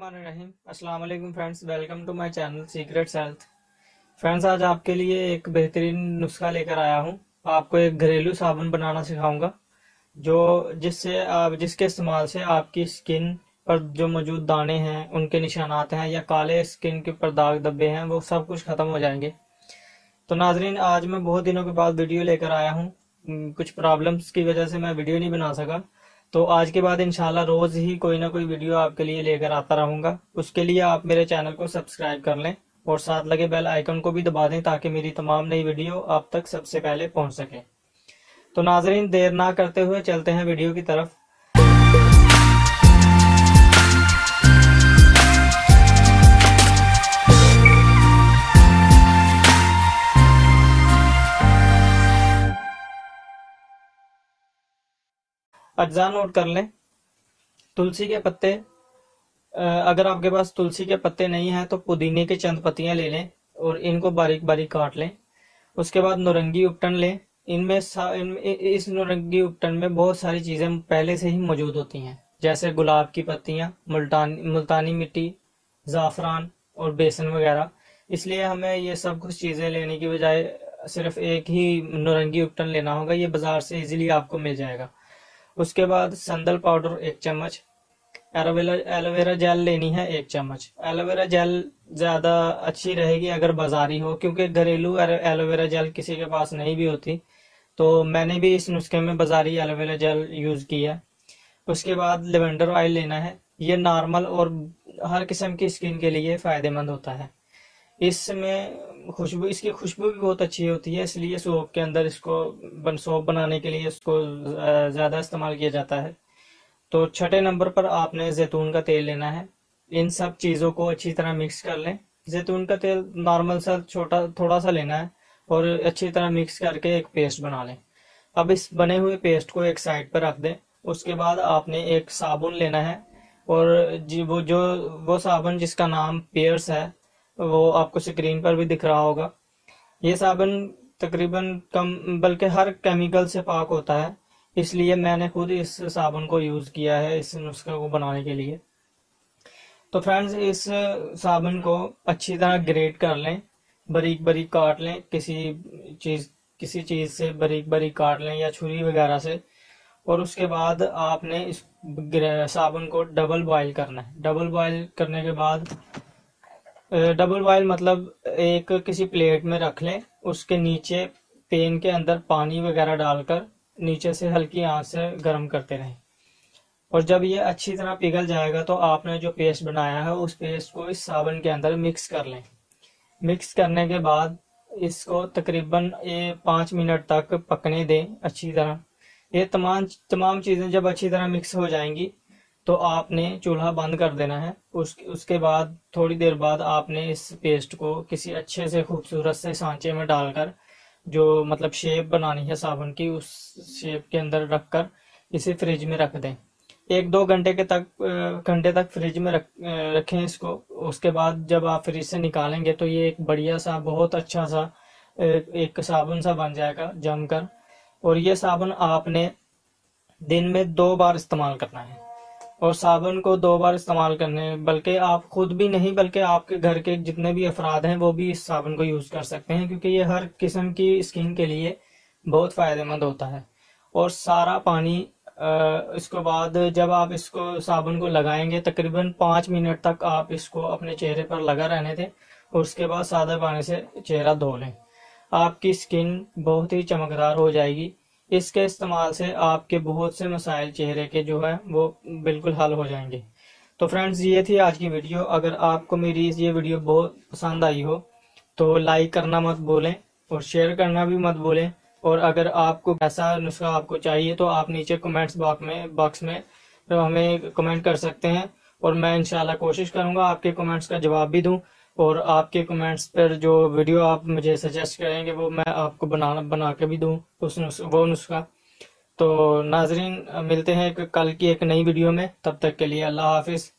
बिस्मिल्लाहिर्रहमानिर्रहीम। अस्सलाम वालेकुम friends, welcome to my channel Secrets Health. Friends, आज आपके लिए एक बेहतरीन नुस्खा लेकर आया हूँ। आपको एक घरेलू साबुन बनाना सिखाऊंगा जो जिससे आप जिसके इस्तेमाल से आपकी स्किन पर जो मौजूद दाने हैं, उनके निशानात हैं या काले स्किन के ऊपर दाग धब्बे हैं, वो सब कुछ खत्म हो जाएंगे। तो नाजरीन, आज मैं बहुत दिनों के बाद वीडियो लेकर आया हूँ। कुछ प्रॉब्लम्स की वजह से मैं वीडियो नहीं बना सका, तो आज के बाद इंशाल्लाह रोज ही कोई ना कोई वीडियो आपके लिए लेकर आता रहूंगा। उसके लिए आप मेरे चैनल को सब्सक्राइब कर लें और साथ लगे बेल आइकन को भी दबा दें ताकि मेरी तमाम नई वीडियो आप तक सबसे पहले पहुंच सके। तो नाजरीन, देर ना करते हुए चलते हैं वीडियो की तरफ। अज्जा नोट कर लें। तुलसी के पत्ते, अगर आपके पास तुलसी के पत्ते नहीं हैं तो पुदीने के चंद पत्तियां ले लें और इनको बारीक बारीक काट लें। उसके बाद नौरंगी उपटन लें। इस नौरंगी उपटन में बहुत सारी चीजें पहले से ही मौजूद होती हैं, जैसे गुलाब की पत्तियां, मुल्तानी मिट्टी, जाफरान और बेसन वगैरह। इसलिए हमें ये सब कुछ चीजें लेने की बजाय सिर्फ एक ही नौरंगी उपटन लेना होगा। ये बाजार से इजीली आपको मिल जाएगा। उसके बाद संदल पाउडर 1 चम्मच, एलोवेरा जेल लेनी है 1 चम्मच। एलोवेरा जेल ज्यादा अच्छी रहेगी अगर बाजारी हो, क्योंकि घरेलू एलोवेरा जेल किसी के पास नहीं भी होती, तो मैंने भी इस नुस्खे में बाजारी एलोवेरा जेल यूज किया। उसके बाद लेवेंडर ऑयल लेना है। ये नॉर्मल और हर किस्म की स्किन के लिए फायदेमंद होता है। इसकी खुशबू भी बहुत अच्छी होती है, इसलिए सोप के अंदर सोप बनाने के लिए इसको ज्यादा इस्तेमाल किया जाता है। तो छठे नंबर पर आपने जैतून का तेल लेना है। इन सब चीजों को अच्छी तरह मिक्स कर लें। जैतून का तेल नॉर्मल सा थोड़ा सा लेना है और अच्छी तरह मिक्स करके एक पेस्ट बना लें। अब इस बने हुए पेस्ट को एक साइड पर रख दें। उसके बाद आपने एक साबुन लेना है और वो साबुन जिसका नाम पियर्स है, वो आपको स्क्रीन पर भी दिख रहा होगा। ये साबुन तकरीबन कम बल्कि हर केमिकल से पाक होता है, इसलिए मैंने खुद इस साबुन को यूज किया है इस नुस्खे को बनाने के लिए। तो फ्रेंड्स, इस साबुन को अच्छी तरह ग्रेट कर लें, बारीक बारीक काट लें। किसी चीज से बारीक बारीक काट लें या छुरी वगैरह से। और उसके बाद आपने इस साबुन को डबल बॉईल करना है। डबल बॉईल करने के बाद, डबल बॉईल मतलब एक किसी प्लेट में रख लें, उसके नीचे पैन के अंदर पानी वगैरह डालकर नीचे से हल्की आंच से गर्म करते रहें। और जब ये अच्छी तरह पिघल जाएगा तो आपने जो पेस्ट बनाया है उस पेस्ट को इस साबुन के अंदर मिक्स कर लें। मिक्स करने के बाद इसको तकरीबन 5 मिनट तक पकने दें अच्छी तरह। ये तमाम चीजें जब अच्छी तरह मिक्स हो जाएंगी तो आपने चूल्हा बंद कर देना है। उसके बाद थोड़ी देर बाद आपने इस पेस्ट को किसी अच्छे से खूबसूरत से सांचे में डालकर, जो मतलब शेप बनानी है साबुन की, उस शेप के अंदर रखकर इसे फ्रिज में रख दें। 1-2 घंटे तक फ्रिज में रखें इसको। उसके बाद जब आप फ्रिज से निकालेंगे तो ये एक बढ़िया सा, बहुत अच्छा सा एक साबुन सा बन जाएगा जमकर। और ये साबुन आपने दिन में 2 बार इस्तेमाल करना है। और साबुन को 2 बार इस्तेमाल करने, बल्कि आप खुद भी नहीं बल्कि आपके घर के जितने भी अफराद हैं वो भी इस साबुन को यूज कर सकते हैं, क्योंकि ये हर किस्म की स्किन के लिए बहुत फायदेमंद होता है। और सारा पानी इसके बाद जब आप इसको साबुन को लगाएंगे तकरीबन 5 मिनट तक आप इसको अपने चेहरे पर लगा रहने दें और उसके बाद सादे पानी से चेहरा धो लें। आपकी स्किन बहुत ही चमकदार हो जाएगी। इसके इस्तेमाल से आपके बहुत से मसाइल चेहरे के जो है वो बिल्कुल हल हो जाएंगे। तो फ्रेंड्स, ये थी आज की वीडियो। अगर आपको मेरी ये वीडियो बहुत पसंद आई हो तो लाइक करना मत भूलें और शेयर करना भी मत भूलें। और अगर आपको ऐसा नुस्खा आपको चाहिए तो आप नीचे कमेंट्स बॉक्स में हमें कमेंट कर सकते हैं और मैं इंशाल्लाह कोशिश करूंगा आपके कमेंट्स का जवाब भी दूं। और आपके कमेंट्स पर जो वीडियो आप मुझे सजेस्ट करेंगे वो मैं आपको बना के भी दूं वो नुस्खा। तो नाजरीन, मिलते हैं कल की एक नई वीडियो में। तब तक के लिए अल्लाह हाफिज।